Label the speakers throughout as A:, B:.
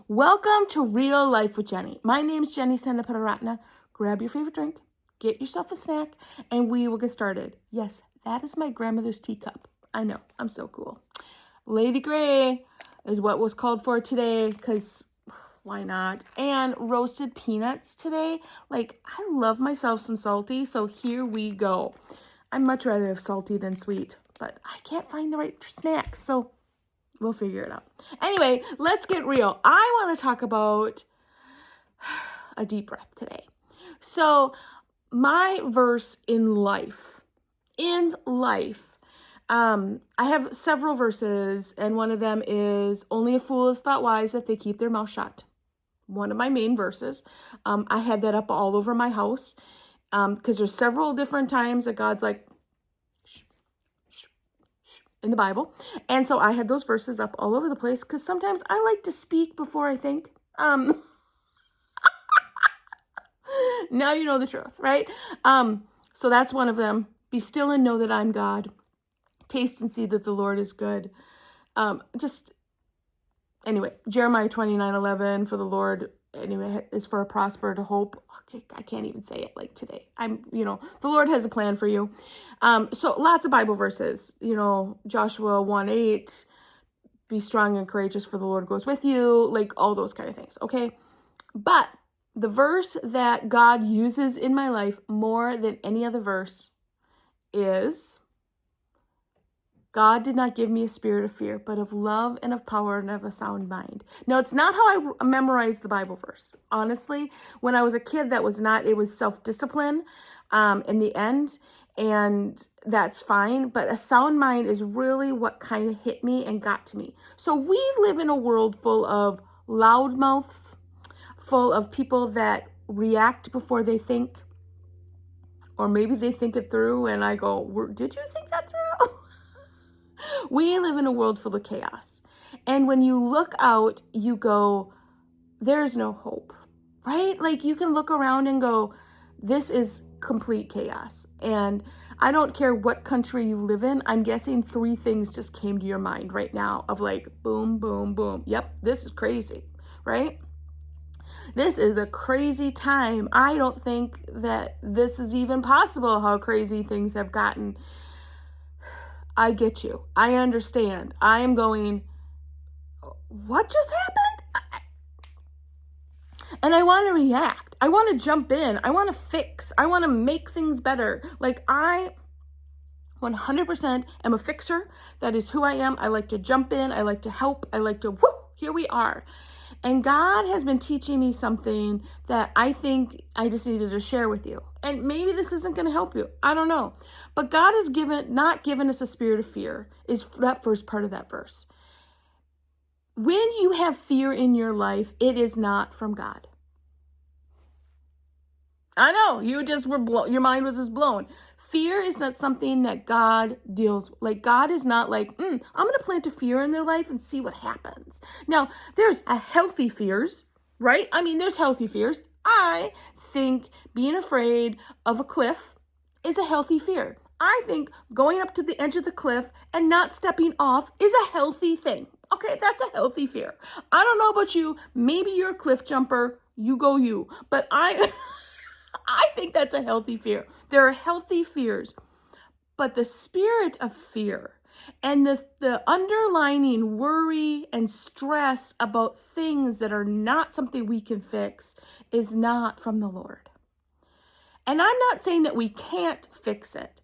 A: Welcome to Real Life with Jenny. My name's Jenny Senapataratna. Grab your favorite drink, get yourself a snack, and we will get started. Yes, that is my grandmother's teacup. I know, I'm so cool. Lady Grey is what was called for today, because why not? And roasted peanuts today. Like, I love myself some salty, so here we go. I'd much rather have salty than sweet, but I can't find the right snack, so we'll figure it out. Anyway, let's get real. I want to talk about a deep breath today. So, my verse in life, I have several verses, and one of them is, only a fool is thought wise if they keep their mouth shut. One of my main verses. I had that up all over my house because there's several different times that God's like, in the Bible. And so I had those verses up all over the place because sometimes I like to speak before I think. Now you know the truth, right? So that's one of them. Be still and know that I'm God. Taste and see that the Lord is good. Anyway, Jeremiah 29:11, for the Lord, anyway, is for a prosper to hope. Okay, I can't even say it like today. The Lord has a plan for you. So lots of Bible verses, Joshua 1:8, be strong and courageous for the Lord goes with you, like all those kind of things, okay? But the verse that God uses in my life more than any other verse is, God did not give me a spirit of fear, but of love and of power and of a sound mind. Now, it's not how I memorized the Bible verse. Honestly, when I was a kid, it was self-discipline in the end, and that's fine. But a sound mind is really what kind of hit me and got to me. So we live in a world full of loudmouths, full of people that react before they think, or maybe they think it through, and I go, did you think that through? We live in a world full of chaos. And when you look out, you go, there's no hope, right? Like you can look around and go, this is complete chaos. And I don't care what country you live in. I'm guessing 3 things just came to your mind right now of like, boom, boom, boom. Yep, this is crazy, right? This is a crazy time. I don't think that this is even possible, how crazy things have gotten. I get you. I understand. I am going, what just happened? And I want to react. I want to jump in. I want to fix. I want to make things better. Like I 100% am a fixer. That is who I am. I like to jump in. I like to help. I like to, here we are. And God has been teaching me something that I think I just needed to share with you. And maybe this isn't going to help you. I don't know. But God has not given us a spirit of fear, is that first part of that verse. When you have fear in your life, it is not from God. I know, you just were blown, your mind was just blown. Fear is not something that God deals with. Like, God is not like, I'm going to plant a fear in their life and see what happens. Now, there's a healthy fears, right? I mean, there's healthy fears. I think being afraid of a cliff is a healthy fear. I think going up to the edge of the cliff and not stepping off is a healthy thing. Okay, that's a healthy fear. I don't know about you. Maybe you're a cliff jumper. You go you. But I think that's a healthy fear. There are healthy fears. But the spirit of fear and the underlining worry and stress about things that are not something we can fix is not from the Lord. And I'm not saying that we can't fix it,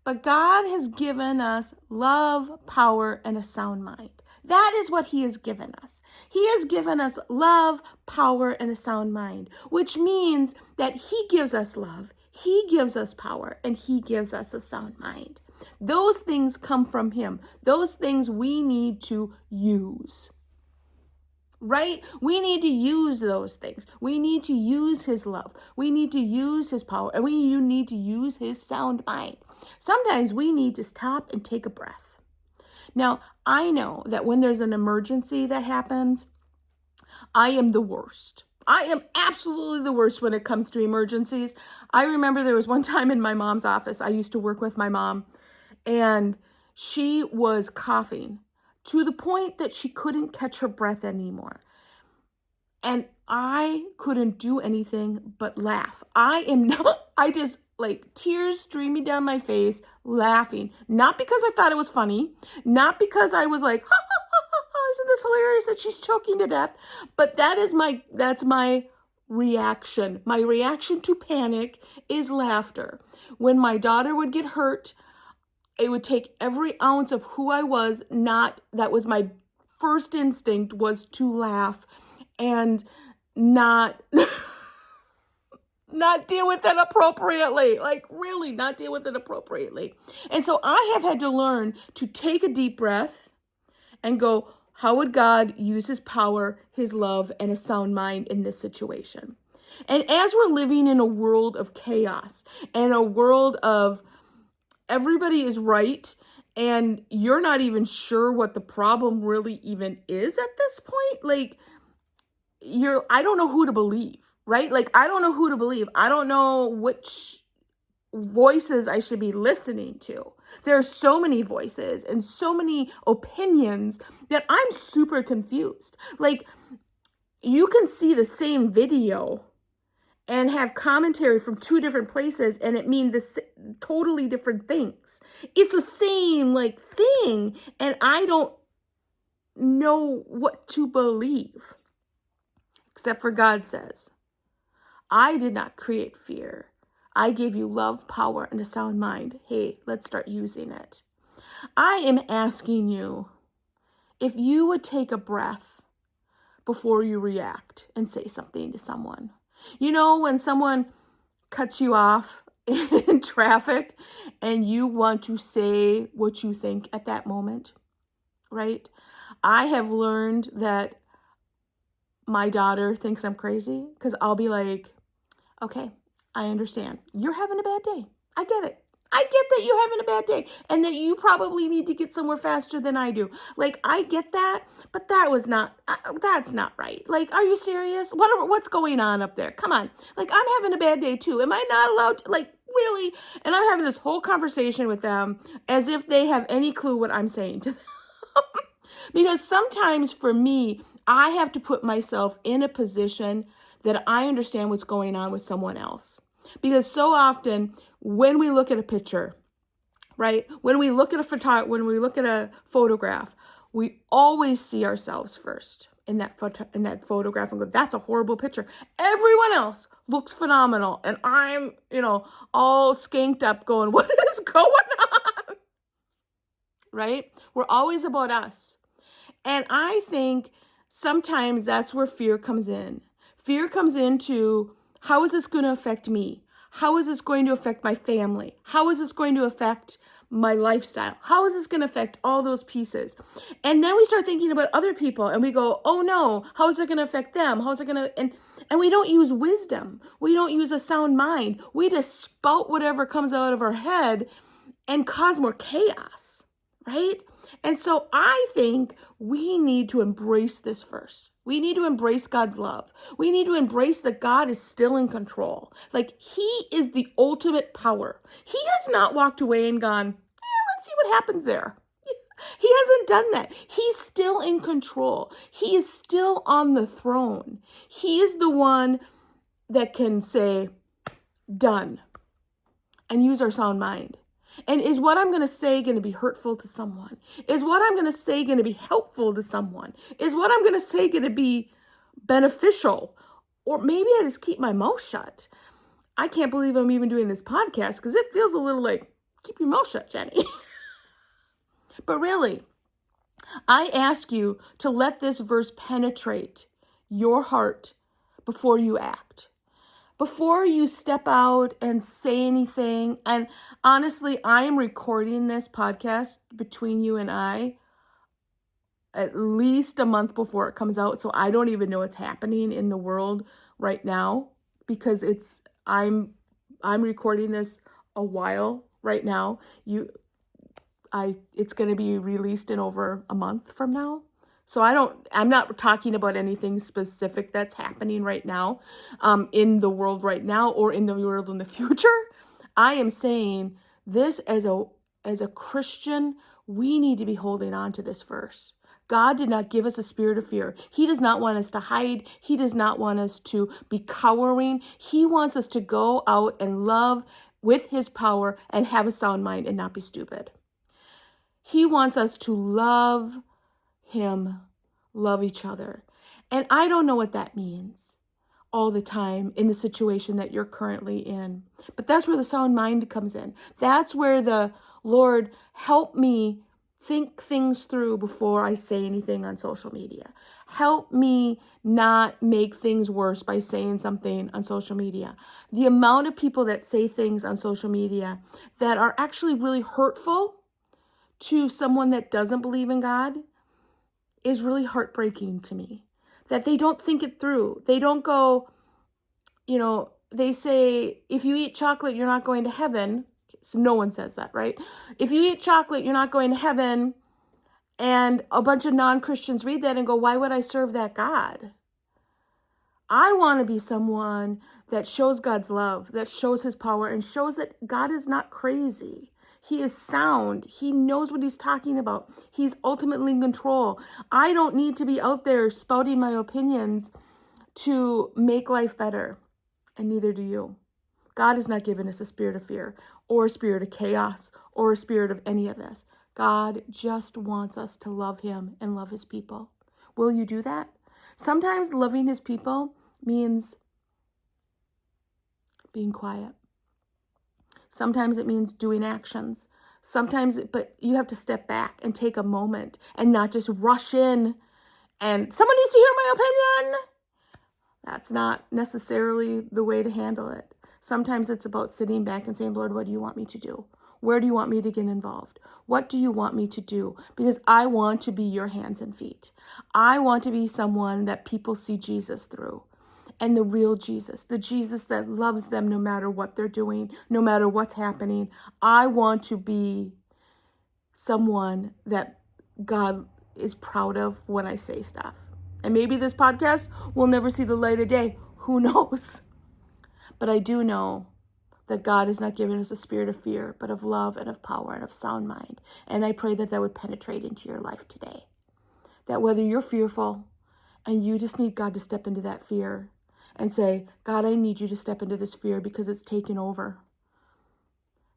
A: but God has given us love, power, and a sound mind. That is what He has given us. He has given us love, power, and a sound mind, which means that He gives us love, He gives us power, and He gives us a sound mind. Those things come from Him. Those things we need to use. Right? We need to use those things. We need to use His love. We need to use His power. And we need to use His sound mind. Sometimes we need to stop and take a breath. Now, I know that when there's an emergency that happens, I am the worst. I am absolutely the worst when it comes to emergencies. I remember there was one time in my mom's office. I used to work with my mom, and she was coughing to the point that she couldn't catch her breath anymore. And I couldn't do anything but laugh. I am not, I just like tears streaming down my face, laughing. Not because I thought it was funny, not because I was like, ha, ha, ha, ha, ha, isn't this hilarious that she's choking to death? But that's my reaction. My reaction to panic is laughter. When my daughter would get hurt, it would take every ounce of who I was, that was my first instinct, was to laugh and not not deal with it appropriately. Like, really not deal with it appropriately. And so I have had to learn to take a deep breath and go, how would God use his power, his love, and a sound mind in this situation? And as we're living in a world of chaos and a world of everybody is right and you're not even sure what the problem really even is at this point, like, I don't know who to believe, right? Like, I don't know who to believe. I don't know which voices I should be listening to. There are so many voices and so many opinions that I'm super confused. Like, you can see the same video and have commentary from two different places and it means totally different things. It's the same like thing and I don't know what to believe. Except for God says, I did not create fear. I gave you love, power, and a sound mind. Hey, let's start using it. I am asking you if you would take a breath before you react and say something to someone. You know, when someone cuts you off in traffic and you want to say what you think at that moment, right? I have learned that my daughter thinks I'm crazy because I'll be like, okay, I understand. You're having a bad day. I get it. I get that you're having a bad day and that you probably need to get somewhere faster than I do. Like, I get that, but that's not right. Like, are you serious? What's going on up there? Come on. Like, I'm having a bad day too. Am I not allowed to, like, really? And I'm having this whole conversation with them as if they have any clue what I'm saying to them. Because sometimes for me, I have to put myself in a position that I understand what's going on with someone else. Because so often when we look at a picture, right? When we look at a photograph, we always see ourselves first in that photograph and go, that's a horrible picture. Everyone else looks phenomenal. And I'm, all skanked up going, what is going on? Right? We're always about us. And I think sometimes that's where fear comes in. Fear comes into, how is this going to affect me? How is this going to affect my family? How is this going to affect my lifestyle? How is this going to affect all those pieces? And then we start thinking about other people and we go, oh no, how is it going to affect them? How is it going to, and we don't use wisdom. We don't use a sound mind. We just spout whatever comes out of our head and cause more chaos, right? And so I think we need to embrace this first. We need to embrace God's love. We need to embrace that God is still in control. Like, he is the ultimate power. He has not walked away and gone, let's see what happens there. He hasn't done that. He's still in control. He is still on the throne. He is the one that can say, done, and use our sound mind. And is what I'm going to say going to be hurtful to someone? Is what I'm going to say going to be helpful to someone? Is what I'm going to say going to be beneficial? Or maybe I just keep my mouth shut. I can't believe I'm even doing this podcast because it feels a little like, keep your mouth shut, Jenny. But really, I ask you to let this verse penetrate your heart before you act. Before you step out and say anything, and honestly, I am recording this podcast between you and I at least a month before it comes out, so I don't even know what's happening in the world right now because I'm recording this a while right now. It's going to be released in over a month from now. So I'm not talking about anything specific that's happening right now, in the world right now or in the world in the future. I am saying this as a Christian, we need to be holding on to this verse. God did not give us a spirit of fear. He does not want us to hide. He does not want us to be cowering. He wants us to go out and love with his power and have a sound mind and not be stupid. He wants us to love him, love each other. And I don't know what that means all the time in the situation that you're currently in. But that's where the sound mind comes in. That's where the Lord, help me think things through before I say anything on social media. Help me not make things worse by saying something on social media. The amount of people that say things on social media that are actually really hurtful to someone that doesn't believe in God is really heartbreaking to me. That they don't think it through. They don't go, they say, if you eat chocolate, you're not going to heaven. So no one says that, right? If you eat chocolate, you're not going to heaven. And a bunch of non-Christians read that and go, why would I serve that God? I want to be someone that shows God's love, that shows his power, and shows that God is not crazy. He is sound. He knows what he's talking about. He's ultimately in control. I don't need to be out there spouting my opinions to make life better, and neither do you. God has not given us a spirit of fear or a spirit of chaos or a spirit of any of this. God just wants us to love him and love his people. Will you do that? Sometimes loving his people means being quiet. Sometimes it means doing actions. But you have to step back and take a moment and not just rush in and someone needs to hear my opinion. That's not necessarily the way to handle it. Sometimes it's about sitting back and saying, Lord, what do you want me to do? Where do you want me to get involved? What do you want me to do? Because I want to be your hands and feet. I want to be someone that people see Jesus through. And the real Jesus, the Jesus that loves them no matter what they're doing, no matter what's happening. I want to be someone that God is proud of when I say stuff. And maybe this podcast will never see the light of day. Who knows? But I do know that God has not given us a spirit of fear, but of love and of power and of sound mind. And I pray that that would penetrate into your life today. That whether you're fearful and you just need God to step into that fear and say, God, I need you to step into this fear because it's taken over.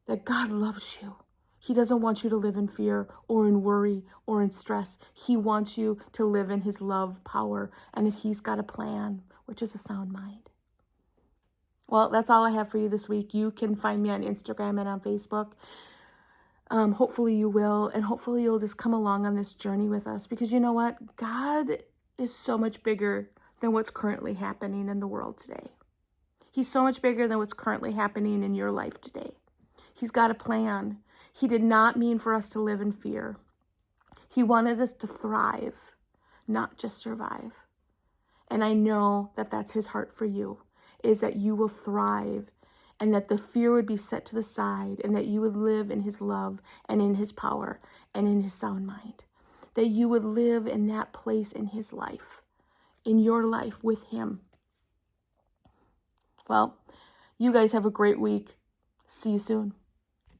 A: That God loves you. He doesn't want you to live in fear or in worry or in stress. He wants you to live in his love, power, and that he's got a plan, which is a sound mind. Well, that's all I have for you this week. You can find me on Instagram and on Facebook. Hopefully you will, and hopefully you'll just come along on this journey with us because you know what? God is so much bigger than what's currently happening in the world today. He's so much bigger than what's currently happening in your life today. He's got a plan. He did not mean for us to live in fear. He wanted us to thrive, not just survive. And I know that that's his heart for you, is that you will thrive and that the fear would be set to the side and that you would live in his love and in his power and in his sound mind. That you would live in that place in his life, in your life with him. Well, you guys have a great week. See you soon.